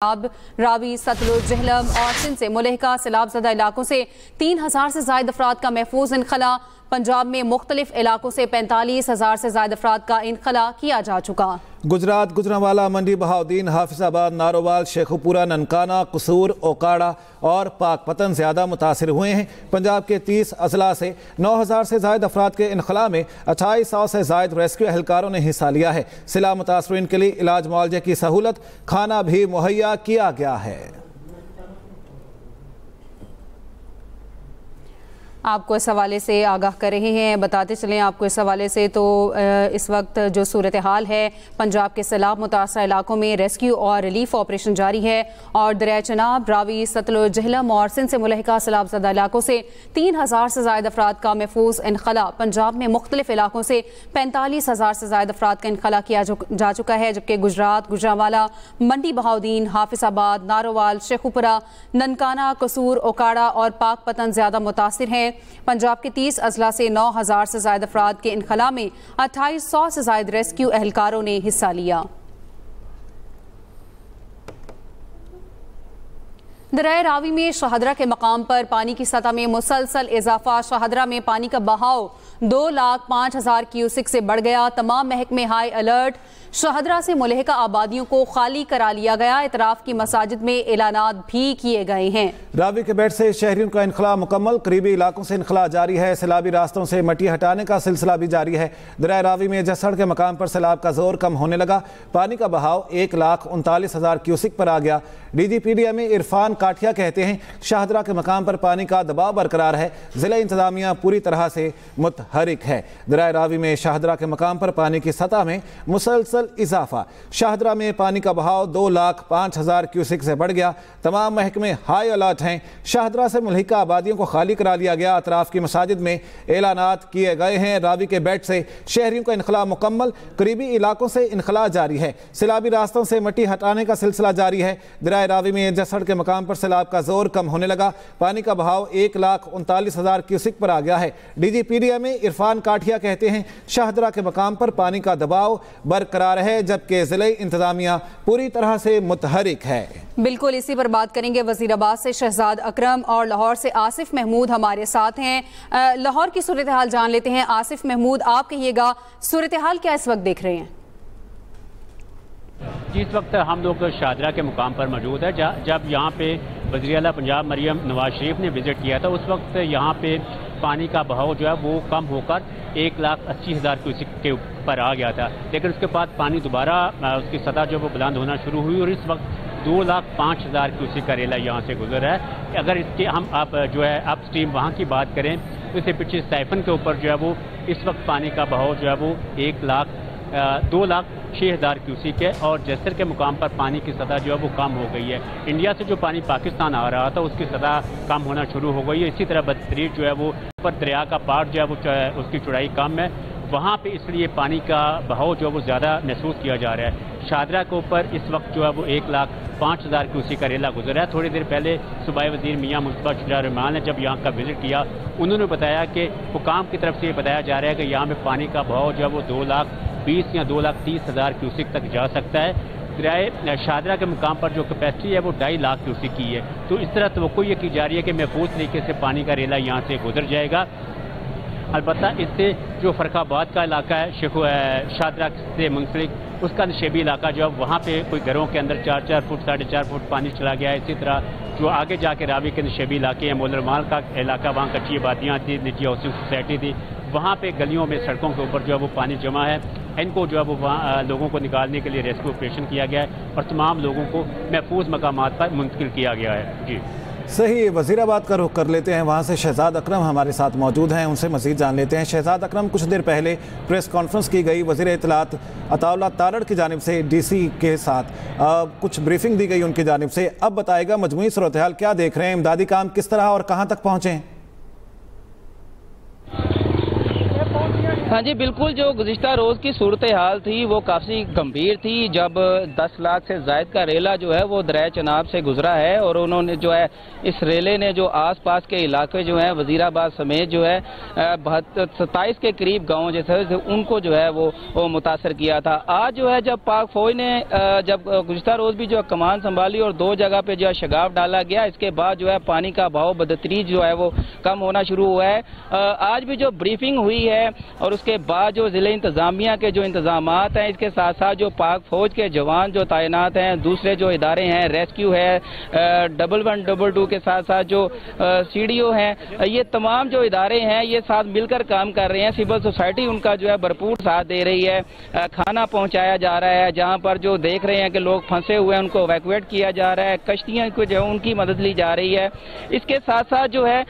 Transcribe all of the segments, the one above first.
راوی، सतलुज, जहलम और सिंध से मुलहिका सैलाब ज़दा इलाकों से 3000 से ज़ायद अफराद का महफूज इनखला। पंजाब में मुख्तलिफ इलाकों से 45,000 से ज़ायद अफराद का इनखला किया जा चुका। गुजरात, गुजरांवाला, मंडी बहाउद्दीन, हाफिजाबाद, नारोवाल, शेखुपुरा, ननकाना, कसूर, ओकाड़ा और पाकपतन ज़्यादा मुतासिर हुए हैं। पंजाब के 30 अजला से 9,000 से ज़ायद अफराद के इनखला में 2800 से ज़ायद रेस्क्यू एहलकारों ने हिस्सा लिया है। सिला मुतासरीन के लिए इलाज मुआवजे की सहूलत, खाना भी मुहैया किया गया है। आपको इस हवाले से आगाह कर रहे हैं, बताते चलें आपको इस हवाले से। तो इस वक्त जो सूरत हाल है पंजाब के सैलाब मुतासर इलाकों में रेस्क्यू और रिलीफ ऑपरेशन जारी है और दरिया चनाब, रावी, सतलुज, जहलम और सिंध से मुलहिका सैलाब ज़दा इलाकों से 3000 से ज़ायद अफराद का महफूज इनखला। पंजाब में मुख्तलिफ इलाकों से 45,000 से ज़ायद अफराद का इनखला किया जा चुका है, जबकि गुजरात, गुजरांवाला, मंडी बहाउद्दीन, हाफिजाबाद, नारोवाल, शेखुपुरा, ननकाना, कसूर, ओकाड़ा और पाकपतन ज़्यादा मुतासिर हैं। पंजाब के 30 अजला से 9,000 से ज़ायद अफराद के इनखला में 2800 से ज़ायद रेस्क्यू एहलकारों ने हिस्सा लिया। दरिया रावी में शहादरा के मकाम पर पानी की सतह में मुसलसल इजाफा। शहादरा में पानी का बहाव 2,05,000 क्यूसिक से बढ़ गया। तमाम महकमे हाई अलर्ट। शहादरा से मुलहिका आबादियों को खाली करा लिया गया। इतराफ की मसाजिद में ऐलानात भी किए गए हैं। रावी के बेट से शहरियों का इनखला मुकम्मल। करीबी इलाकों से इनखला जारी है। सैलाबी रास्तों से मट्टी हटाने का सिलसिला भी जारी है। दरिया रावी में जसड़ के मकाम पर सैलाब का जोर कम होने लगा। पानी का बहाव 1,39,000 क्यूसिक पर आ गया। DGPDMA इरफान काठिया कहते हैं शाहदरा के मकाम पर पानी का दबाव बरकरार है। जिला इंतजामिया पूरी तरह से मुतहरिक है। दरिया रावी में शाहदरा के मकाम पर पानी की सतह में मुसलसल इजाफा। शाहदरा में पानी का बहाव 2,05,000 क्यूसिक से बढ़ गया। तमाम महकमे हाई अलर्ट हैं। शाहदरा से मुलहिका आबादियों को खाली करा लिया गया। अतराफ की मसाजिद में ऐलानात किए गए हैं। रावी के बेट से शहरियों का इनखला मुकम्मल। करीबी इलाकों से इनखला जारी है। सैलाबी रास्तों से मट्टी हटाने का सिलसिला जारी है। दरिया रावी में जसड़ के मकाम पर सैलाब का जोर कम होने लगा। पानी का बहाव 1,39,000 क्यूसिक पर आ गया है। DGPDMA इरफान काठिया कहते हैं शाहदरा के मकाम पर पानी का दबाव बरकरार है, जबकि जिला इंतजामिया पूरी तरह से मुतहरिक है। बिल्कुल इसी पर बात करेंगे। वजीराबाद से शहजाद अकरम और लाहौर से आसिफ महमूद हमारे साथ हैं। लाहौर की सूरत हाल जान लेते हैं। आसिफ महमूद, आप कहिएगा सूरत हाल क्या इस वक्त देख रहे हैं? जी, इस वक्त हम लोग शाहदरा के मुकाम पर मौजूद है। जब यहाँ पे वज़ीर आला पंजाब मरियम नवाज शरीफ ने विज़िट किया था, उस वक्त यहाँ पे पानी का बहाव जो है वो कम होकर 1,80,000 क्यूसिक के ऊपर आ गया था। लेकिन उसके बाद पानी दोबारा उसकी सतह जो वो बुलंद होना शुरू हुई और इस वक्त 2,05,000 क्यूसिक का रेला यहाँ से गुजर रहा है। अगर इसके हम आप जो है अप स्ट्रीम वहाँ की बात करें तो इससे पीछे साइफन के ऊपर जो है वो इस वक्त पानी का बहाव जो है वो 2,06,000 क्यूसिक है और जैसर के मुकाम पर पानी की सतह जो है वो कम हो गई है। इंडिया से जो पानी पाकिस्तान आ रहा था उसकी सतह कम होना शुरू हो गई है। इसी तरह बदतरीन जो है वो पर दरिया का पार जो है वो उसकी चौड़ाई कम है, वहाँ पे इसलिए पानी का बहाव जो है वो ज़्यादा महसूस किया जा रहा है। शाहदरा के ऊपर इस वक्त जो है वो 1,05,000 क्यूसिक का रेला गुजरा है। थोड़ी देर पहले सूबाई वज़ीर मियाँ मुस्तफ़ा शुजा रहमान ने जब यहाँ का विज़िट किया, उन्होंने बताया कि हुकाम की तरफ से ये बताया जा रहा है कि यहाँ पे पानी का बहाव जो है वो 2,20,000 या 2,30,000 क्यूसिक तक जा सकता है। दरिया शाहदरा के मुकाम पर जो कैपेसिटी है वो 2.5 लाख क्यूसिक की है। तो इस तरह तवक्को ये की जा रही है कि महफूज तरीके से पानी का रेला यहाँ से गुजर जाएगा। अलबत्ता इससे जो फरखाबाद का इलाका है शाहदरा से मुंसलिक, उसका नशेबी इलाका जो है वहाँ पे कोई घरों के अंदर 4-4 फुट 4.5 फुट पानी चला गया है। इसी तरह जो आगे जाके रावी के नशेबी इलाके हैं, मोलरमाल का इलाका, वहाँ कच्ची आबादियाँ थी, निजी हाउसिंग सोसाइटी थी, वहाँ पे गलियों में सड़कों के ऊपर जो है वो पानी जमा है। इनको जो है वो वहाँ लोगों को निकालने के लिए रेस्क्यू ऑपरेशन किया गया है और तमाम लोगों को महफूज मकामात पर मुंतकिल किया गया है। जी सही। वज़ीराबाद का रुख कर लेते हैं। वहाँ से शहजाद अकरम हमारे साथ मौजूद हैं, उनसे मज़ीद जान लेते हैं। शहजाद अकरम, कुछ देर पहले प्रेस कॉन्फ्रेंस की गई, वज़ीर इत्तलात अताउल्लाह तारड़ की जानिब से DC के साथ कुछ ब्रीफिंग दी गई उनकी जानिब से। अब बताएगा मजमूई सूरत हाल क्या देख रहे हैं, इमदादी काम किस तरह और कहाँ तक पहुँचे हैं? हाँ जी बिल्कुल, जो गुज़िश्ता रोज़ की सूरत हाल थी वो काफ़ी गंभीर थी। जब 10 लाख से ज़ायद का रेला जो है वो दरिया चनाब से गुजरा है और उन्होंने जो है इस रेले ने जो आसपास के इलाके जो हैं वज़ीराबाद समेत जो है 27 के करीब गाँव जैसे उनको जो है वो मुतासर किया था। आज जो है जब पाक फौज ने जब गुज़िश्ता रोज़ भी जो है कमान संभाली और 2 जगह पे जो है शगाफ डाला गया, इसके बाद जो है पानी का बहाव बदतरीज जो है वो कम होना शुरू हुआ है। आज भी जो ब्रीफिंग हुई है और उसके बाद जो ज़िले इंतज़ामिया के जो इंतज़ामात हैं, इसके साथ साथ जो पाक फौज के जवान जो तैनात हैं, दूसरे जो इदारे हैं, रेस्क्यू है, 1122 के साथ साथ जो CDO हैं, ये तमाम जो इदारे हैं ये साथ मिलकर काम कर रहे हैं। सिविल सोसाइटी उनका जो है भरपूर साथ दे रही है। खाना पहुंचाया जा रहा है, जहां पर जो देख रहे हैं कि लोग फंसे हुए हैं उनको इवैक्यूएट किया जा रहा है, कश्तियां को जो है उनकी मदद ली जा रही है। इसके साथ साथ जो है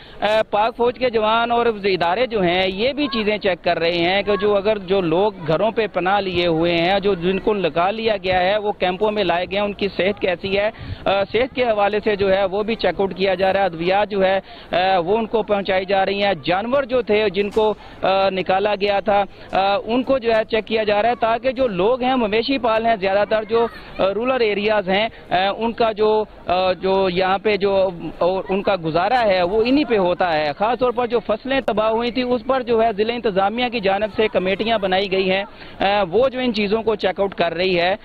पाक फौज के जवान और इदारे जो हैं ये भी चीज़ें चेक कर रहे हैं कि जो अगर जो लोग घरों पे पनाह लिए हुए हैं, जो जिनको लगा लिया गया है, वो कैंपों में लाए गए हैं, उनकी सेहत कैसी है, सेहत के हवाले से जो है वो भी चेकआउट किया जा रहा है। अद्वियात जो है वो उनको पहुंचाई जा रही हैं। जानवर जो थे जिनको निकाला गया था उनको जो है चेक किया जा रहा है, ताकि जो लोग हैं मवेशी पाल हैं, ज़्यादातर जो रूरल एरियाज हैं उनका जो यहाँ पे जो उनका गुजारा है वो इन्हीं पे होता है। खासतौर पर जो फसलें तबाह हुई थी उस पर जो है ज़िले इंतज़ामिया की जानिब से कमेटियां बनाई गई हैं, वो जो इन चीज़ों को चेकआउट कर रही है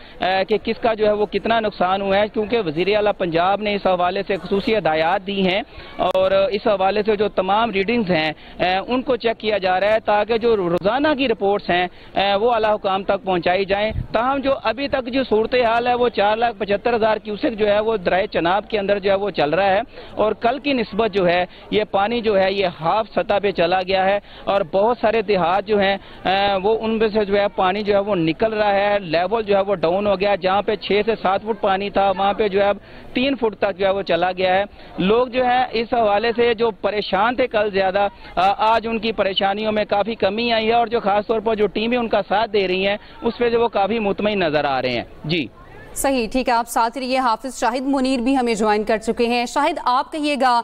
कि किसका जो है वो कितना नुकसान हुआ है, क्योंकि वज़ीर आला पंजाब ने इस हवाले से खुसूसी हिदायत दी हैं और इस हवाले से जो तमाम रीडिंग्स हैं उनको चेक किया जा रहा है, ताकि जो रोज़ाना की रिपोर्ट्स हैं वो आला हुकाम तक पहुँचाई जाएँ। ताहम जो अभी तक जो सूरत हाल है वो 4,75,000 क्यूसेक जो है वो दरिया चनाब के अंदर जो है वो चल रहा है और कल की निस्बत जो है ये पानी जो है ये हाफ सतह पे चला गया है और बहुत सारे देहात जो हैं वो उनमें से जो है पानी जो है वो निकल रहा है। लेवल जो है वो डाउन हो गया, जहाँ पे 6 से 7 फुट पानी था वहाँ पे जो है अब 3 फुट तक जो है वो चला गया है। लोग जो है इस हवाले से जो परेशान थे कल ज्यादा, आज उनकी परेशानियों में काफी कमी आई है और जो खासतौर पर जो टीमें उनका साथ दे रही हैं उस पर जो वो काफी मुतमईन नजर आ रहे हैं। जी सही, ठीक है, आप साथ रहिए। हाफिज शाहिद मुनीर भी हमें ज्वाइन कर चुके हैं। शाहिद, आप कहिएगा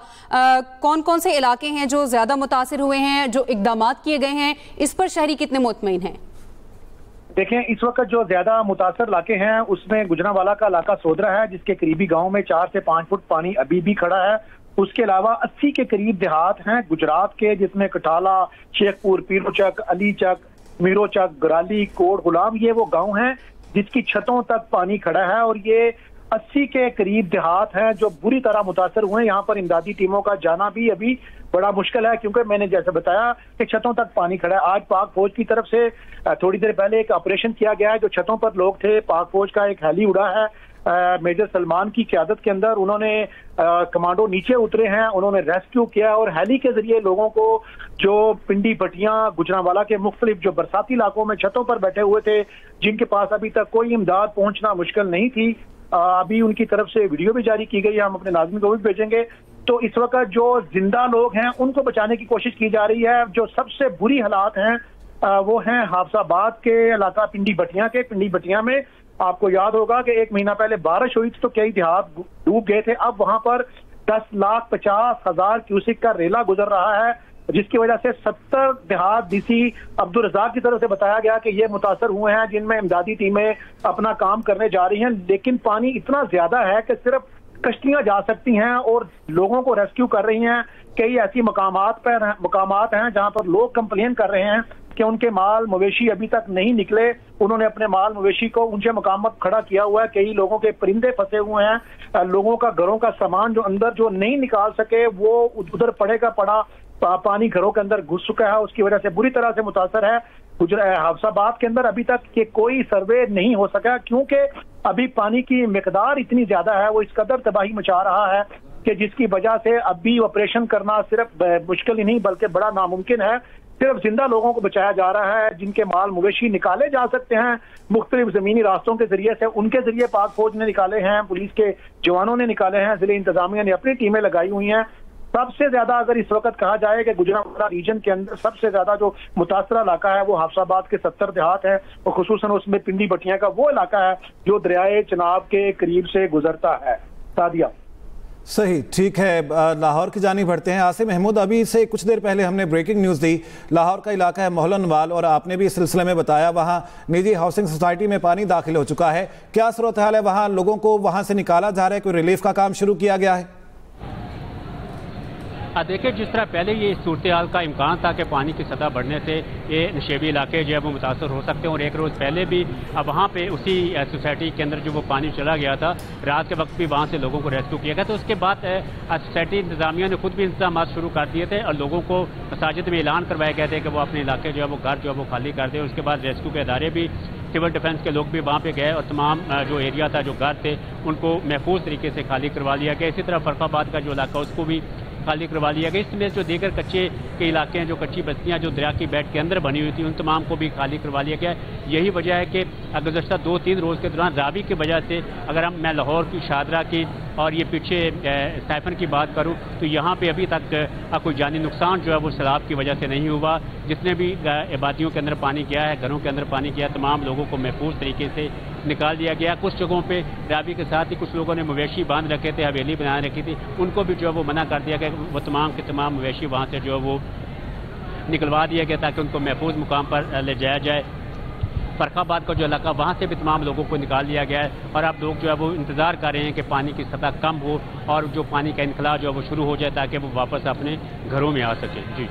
कौन कौन से इलाके हैं जो ज्यादा मुतासिर हुए हैं, जो इकदामात किए गए हैं, इस पर शहरी कितने मुतमईन हैं? देखें, इस वक्त जो ज्यादा मुतासर इलाके हैं उसमें गुजरांवाला का इलाका सोदरा है, जिसके करीबी गाँव में 4 से 5 फुट पानी अभी भी खड़ा है। उसके अलावा 80 के करीब देहात हैं गुजरात के, जिसमें कटाला, शेखपुर, पीरोचक, अलीचक, मीरोचक, गराली, कोट गुलाम, ये वो गाँव हैं जिसकी छतों तक पानी खड़ा है और ये 80 के करीब देहात हैं जो बुरी तरह मुतासर हुए हैं। यहाँ पर इमदादी टीमों का जाना भी अभी बड़ा मुश्किल है, क्योंकि मैंने जैसे बताया कि छतों तक पानी खड़ा है। आज पाक फौज की तरफ से थोड़ी देर पहले एक ऑपरेशन किया गया है, जो छतों पर लोग थे, पाक फौज का एक हेली उड़ा है मेजर सलमान की क़यादत के अंदर। उन्होंने कमांडो नीचे उतरे हैं, उन्होंने रेस्क्यू किया और हेली के जरिए लोगों को जो पिंडी भटियां गुजरांवाला के मुख्तलिफ जो बरसाती इलाकों में छतों पर बैठे हुए थे, जिनके पास अभी तक कोई इमदाद पहुंचना मुश्किल नहीं थी, अभी उनकी तरफ से वीडियो भी जारी की गई है, हम अपने नाज़रीन को भी भेजेंगे। तो इस वक्त जो जिंदा लोग हैं उनको बचाने की कोशिश की जा रही है। जो सबसे बुरी हालात हैं वो हैं हाफसाबाद के इलाका पिंडी भटियां में। आपको याद होगा कि 1 महीना पहले बारिश हुई थी तो कई देहात डूब गए थे। अब वहां पर 10,50,000 क्यूसेक का रेला गुजर रहा है, जिसकी वजह से 70 देहात DC अब्दुल रज़ाक की तरफ से बताया गया कि ये मुतासर हुए हैं, जिनमें इमदादी टीमें अपना काम करने जा रही हैं। लेकिन पानी इतना ज्यादा है कि सिर्फ कश्तियां जा सकती हैं और लोगों को रेस्क्यू कर रही हैं। कई ऐसी मकामात हैं जहां पर लोग कंप्लेन कर रहे हैं कि उनके माल मवेशी अभी तक नहीं निकले। उन्होंने अपने माल मवेशी को ऊंचे मकाम पर खड़ा किया हुआ है। कई लोगों के परिंदे फंसे हुए हैं, लोगों का घरों का सामान जो अंदर जो नहीं निकाल सके वो उधर पड़े का पड़ा पानी घरों के अंदर घुस चुका है। उसकी वजह से बुरी तरह से मुतासर है। हाफसाबाद के अंदर अभी तक ये कोई सर्वे नहीं हो सका, क्योंकि अभी पानी की मिकदार इतनी ज्यादा है, वो इस कदर तबाही मचा रहा है कि जिसकी वजह से अभी ऑपरेशन करना सिर्फ मुश्किल ही नहीं बल्कि बड़ा नामुमकिन है। सिर्फ जिंदा लोगों को बचाया जा रहा है, जिनके माल मवेशी निकाले जा सकते हैं मुख्तलिफ जमीनी रास्तों के जरिए से, उनके जरिए पाक फौज ने निकाले हैं, पुलिस के जवानों ने निकाले हैं, जिले इंतजामिया ने अपनी टीमें लगाई हुई हैं। सबसे ज्यादा अगर इस वक्त कहा जाए कि गुजरांवाला रीजन के अंदर सबसे ज्यादा जो मुतासरा इलाका है वो हाफसाबाद के 70 देहात है और खुसूसन उसमें पिंडी भटियां का वो इलाका है जो दरियाए चनाब के करीब से गुजरता है। सादिया। सही, ठीक है। लाहौर की जानिब बढ़ते हैं। आसिम महमूद, अभी से कुछ देर पहले हमने ब्रेकिंग न्यूज़ दी, लाहौर का इलाका है मोहल्लनवाल, और आपने भी इस सिलसिले में बताया वहाँ निजी हाउसिंग सोसाइटी में पानी दाखिल हो चुका है। क्या सूरत हाल है वहाँ? लोगों को वहाँ से निकाला जा रहा है? कोई रिलीफ का काम शुरू किया गया है? देखिए, जिस तरह पहले ये सूरत हाल का इम्कान था कि पानी की सतह बढ़ने से ये नशेबी इलाके जो है वो मुतासर हो सकते हैं, और एक रोज़ पहले भी वहाँ पे उसी सोसाइटी के अंदर जो वो पानी चला गया था, रात के वक्त भी वहाँ से लोगों को रेस्क्यू किया गया। तो उसके बाद सोसाइटी इंतजामिया ने खुद भी इंतजाम शुरू कर दिए थे और लोगों को मसाजिद में ऐलान करवाए गए थे कि वो अपने इलाके जो है वो घर जो है वो खाली कर दें। उसके बाद रेस्क्यू के इदारे भी, सिविल डिफेंस के लोग भी वहाँ पे गए और तमाम जो एरिया था, जो घर थे, उनको महफूज तरीके से खाली करवा लिया गया। इसी तरह फरखाबाद का जो इलाका उसको भी खाली करवा लिया गया। इसमें जो दीगर कच्चे के इलाके हैं, जो कच्ची बस्तियां जो दरिया की बेड के अंदर बनी हुई थी, उन तमाम को भी खाली करवा लिया गया। यही वजह है कि गुज़श्ता 2-3 रोज़ के दौरान रावी की वजह से, अगर मैं लाहौर की, शादरा की और ये पीछे साइफन की बात करूं, तो यहाँ पे अभी तक कोई जानी नुकसान जो है वो सैलाब की वजह से नहीं हुआ। जितने भी आबादियों के अंदर पानी गया है, घरों के अंदर पानी गया, तमाम लोगों को महफूज तरीके से निकाल दिया गया। कुछ जगहों पे रावी के साथ ही कुछ लोगों ने मवेशी बांध रखे थे, हवेली बना रखी थी, उनको भी जो है वो मना कर दिया गया। वो तमाम के तमाम मवेशी वहाँ से जो है वो निकलवा दिया गया ताकि उनको महफूज मुकाम पर ले जाया जाए। फरखाबाद का जो इलाका, वहाँ से भी तमाम लोगों को निकाल लिया गया है और अब लोग जो है वो इंतज़ार कर रहे हैं कि पानी की सतह कम हो और जो पानी का इनखला जो है वो शुरू हो जाए ताकि वो वापस अपने घरों में आ सके। जी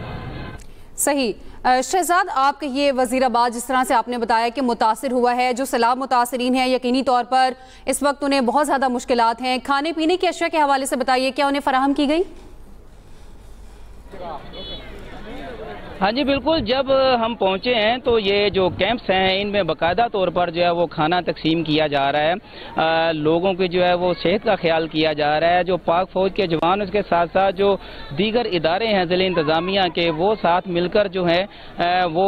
सही। शहजाद, आप कहिए, वज़ीराबाद जिस तरह से आपने बताया कि मुतासिर हुआ है, जो सैलाब मुतासरीन हैं यकीनी तौर पर इस वक्त उन्हें बहुत ज़्यादा मुश्किलात हैं, खाने पीने की अशिया के हवाले से बताइए, क्या उन्हें फराहम की गई? हाँ जी बिल्कुल, जब हम पहुंचे हैं तो ये जो कैंप्स हैं इनमें बाकायदा तौर पर जो है वो खाना तकसीम किया जा रहा है, लोगों की जो है वो सेहत का ख्याल किया जा रहा है। जो पाक फौज के जवान, उसके साथ साथ जो दीगर इदारे हैं ज़िले इंतज़ामिया के, वो साथ मिलकर जो है वो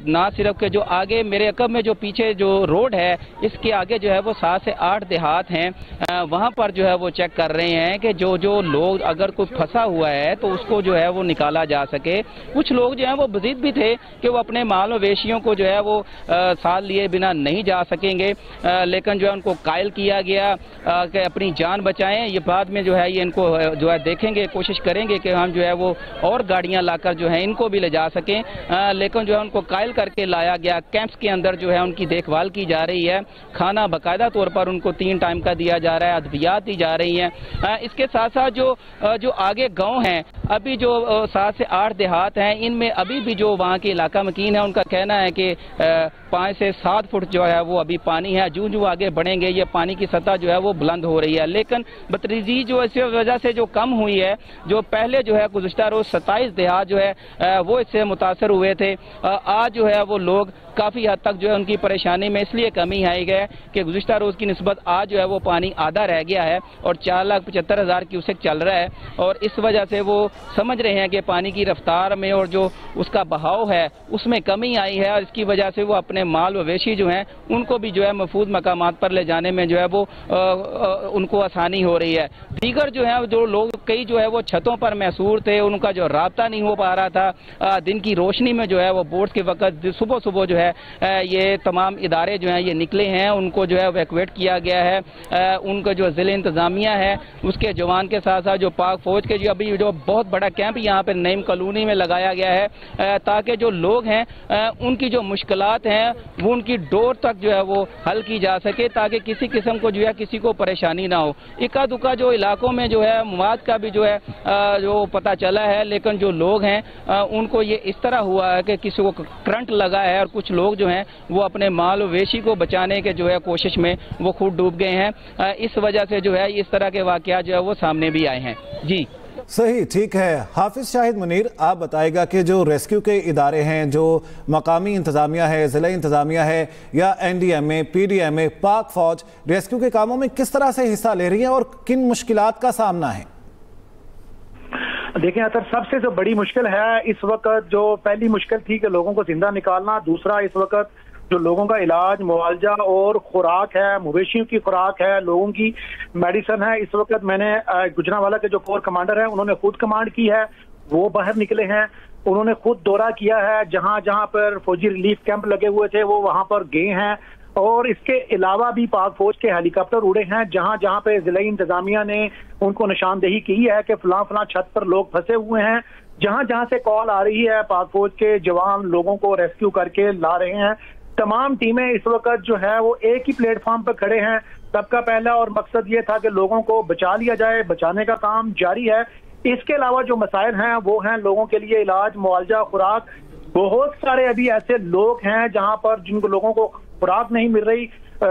ना सिर्फ के जो आगे मेरे अकब में जो पीछे जो रोड है, इसके आगे जो है वो 7 से 8 देहात हैं, वहाँ पर जो है वो चेक कर रहे हैं कि जो जो लोग अगर कोई फंसा हुआ है तो उसको जो है वो निकाला जा सके। कुछ लोग जो है वो बजीद भी थे कि वो अपने माल मवेशियों को जो है वो साथ लिए बिना नहीं जा सकेंगे, लेकिन जो है उनको कायल किया गया कि अपनी जान बचाएं। ये बाद में जो है ये इनको जो है देखेंगे, कोशिश करेंगे कि हम जो है वो और गाड़ियां लाकर जो है इनको भी ले जा सकें, लेकिन जो है उनको कायल करके लाया गया। कैंप्स के अंदर जो है उनकी देखभाल की जा रही है, खाना बाकायदा तौर पर उनको 3 टाइम का दिया जा रहा है, अद्वियात दी जा रही हैं। इसके साथ साथ जो आगे गाँव हैं, अभी जो 7 से 8 देहात हैं, इनमें अभी भी जो वहाँ के इलाका मकीन है, उनका कहना है कि 5 से 7 फुट जो है वो अभी पानी है। जूं जूं आगे बढ़ेंगे ये पानी की सतह जो है वो बुलंद हो रही है, लेकिन बतदरीजी जो इस वजह से जो कम हुई है, जो पहले जो है गुज़श्ता रोज 27 देहात जो है वो इससे मुतासर हुए थे, आज जो है वो लोग काफ़ी हद तक जो है उनकी परेशानी में इसलिए कमी आई है कि गुज़श्ता रोज़ की निस्बत आज जो है वो पानी आधा रह गया है और 4,75,000 क्यूसेक चल रहा है, और इस वजह से वो समझ रहे हैं कि पानी की रफ्तार में और जो उसका बहाव है उसमें कमी आई है, और इसकी वजह से वो अपने माल मवेशी जो हैं उनको भी जो है महफूज मकामात पर ले जाने में जो है वो उनको आसानी हो रही है। दीगर जो है जो लोग कई जो है वो छतों पर महसूर थे, उनका जो राब्ता नहीं हो पा रहा था, दिन की रोशनी में जो है वो बोर्ड के वक्त सुबह सुबह जो है ये तमाम इदारे जो हैं ये निकले हैं, उनको जो है इवैक्यूएट किया गया है। उनका जो ज़िले इंतज़ामिया है उसके जवान के साथ साथ जो पाक फौज के जो अभी जो बहुत बड़ा कैंप यहाँ पे नईम कॉलोनी में लगाया गया है, ताकि जो लोग हैं उनकी जो मुश्किलात हैं वो उनकी डोर तक जो है वो हल की जा सके, ताकि किसी किस्म को जो है किसी को परेशानी ना हो। इक्का दुक्का जो इलाकों में जो है मवाद का भी जो है जो पता चला है, लेकिन जो लोग हैं उनको ये इस तरह हुआ है कि किसी को करंट लगा है और कुछ लोग जो हैं वो अपने माल वेशी को बचाने के जो है कोशिश में वो खुद डूब गए हैं। इस वजह से जो है इस तरह के वाकया जो है वो सामने भी आए हैं। जी सही, ठीक है। हाफिज शाहिद मुनीर, आप बताएगा कि जो रेस्क्यू के इदारे हैं, जो मकामी इंतजामिया है, ज़िला इंतजामिया है या NDMA, PDMA, पाक फौज रेस्क्यू के कामों में किस तरह से हिस्सा ले रही है और किन मुश्किलात का सामना है? देखें अतर, सबसे जो बड़ी मुश्किल है इस वक्त, जो पहली मुश्किल थी कि लोगों को जिंदा निकालना, दूसरा इस वक्त जो लोगों का इलाज, मुआवजा और खुराक है, मवेशियों की खुराक है, लोगों की मेडिसिन है। इस वक्त मैंने गुजरांवाला के जो कोर कमांडर है उन्होंने खुद कमांड की है, वो बाहर निकले हैं, उन्होंने खुद दौरा किया है, जहां जहां पर फौजी रिलीफ कैंप लगे हुए थे वो वहां पर गए हैं, اور اس کے علاوہ بھی پاک فوج کے ہیلی کاپٹر اڑے ہیں، جہاں جہاں پہ ضلعی انتظامیہ نے ان کو نشاندہی کی ہے کہ فلاں فلاں چھت پر لوگ پھنسے ہوئے ہیں، جہاں جہاں سے کال آ رہی ہے پاک فوج کے جوان لوگوں کو ریسکیو کر کے لا رہے ہیں۔ تمام ٹیمیں اس وقت جو ہے وہ ایک ہی پلیٹ فارم پر کھڑے ہیں۔ سب کا پہلا اور مقصد یہ تھا کہ لوگوں کو بچا لیا جائے، بچانے کا کام جاری ہے۔ اس کے علاوہ جو مسائل ہیں وہ ہیں لوگوں کے لیے علاج، معالجہ، خوراک۔ بہت سارے ابھی ایسے لوگ ہیں جہاں پر جن کو لوگوں کو خوراک نہیں مل رہی،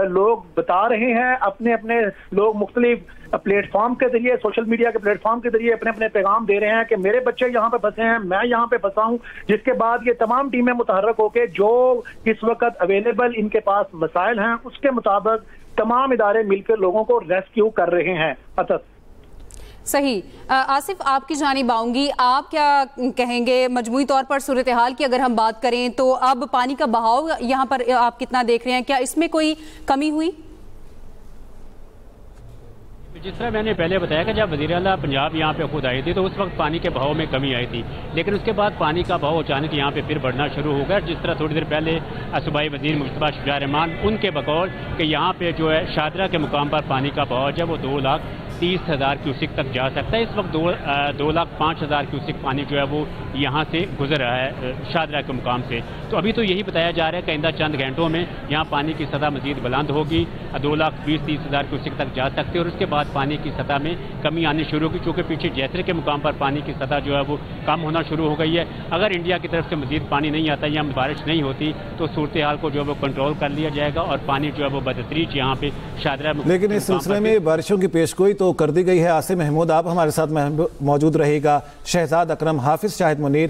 لوگ بتا رہے ہیں، اپنے اپنے لوگ مختلف پلیٹ فارم کے ذریعے، سوشل میڈیا کے پلیٹ فارم کے ذریعے اپنے اپنے پیغام دے رہے ہیں کہ میرے بچے یہاں پہ پھنسے ہیں، میں یہاں پہ پھنسا ہوں، جس کے بعد یہ تمام ٹیمیں متحرک ہو کے جو اس وقت اویلیبل ان کے پاس مسائل ہیں اس کے مطابق تمام ادارے مل کر لوگوں کو ریسکیو کر رہے ہیں۔ صحیح۔ آصف، آپ کی جانب آؤں گی، آپ کیا کہیں گے مجموعی طور پر صورتحال کی اگر ہم بات کریں تو اب پانی کا بہاؤ یہاں پر آپ کتنا دیکھ رہے ہیں؟ کیا اس میں کوئی کمی ہوئی؟ جس طرح میں نے پہلے بتایا کہ جب وزیر اعلیٰ پنجاب یہاں پہ خود آئی تھی تو اس وقت پانی کے بہاؤ میں کمی آئی تھی، لیکن اس کے بعد پانی کا بہاؤ اچانک یہاں پہ پھر بڑھنا شروع ہو گیا۔ جس طرح تھوڑی دیر پہلے صوبائی وزیر مجتبیٰ شجاع رحمان ان کے بقول کہ یہاں پہ جو ہے شادرہ کے مقام پر پانی کا بہاؤ جو ہے وہ 2,30,000 کیوسک تک جا سکتا ہے۔ اس وقت 2,05,000 کیوسک پانی جو ہے وہ یہاں سے گزر رہا ہے شادرہ کے مقام سے۔ تو ابھی تو یہی بتایا جا رہا ہے کہ آئندہ چند گھنٹوں میں یہاں پانی کی سطح مزید بلند ہوگی، 2,20,30,000 کیوسک تک جا سکتے ہیں، اور اس کے بعد پانی کی سطح میں کمی آنی شروع ہوگی، چونکہ پیچھے جیسر کے مقام پر پانی کی سطح جو ہے وہ کم ہونا شروع ہو گئی ہے۔ اگر انڈیا کی طرف سے مزید پانی نہیں آتا یا بارش نہیں ہوتی تو صورتحال کو جو ہے وہ کنٹرول کر لیا جائے گا اور پانی جو ہے وہ بتدریج یہاں پہ شادرہ۔ لیکن اس سلسلے میں بارشوں کی پیشگوئی تو کر دی گئی ہے۔ عاصم محمود آپ ہمارے ساتھ موجود رہے گا، شہزاد اکرم، حافظ شاہد منیر۔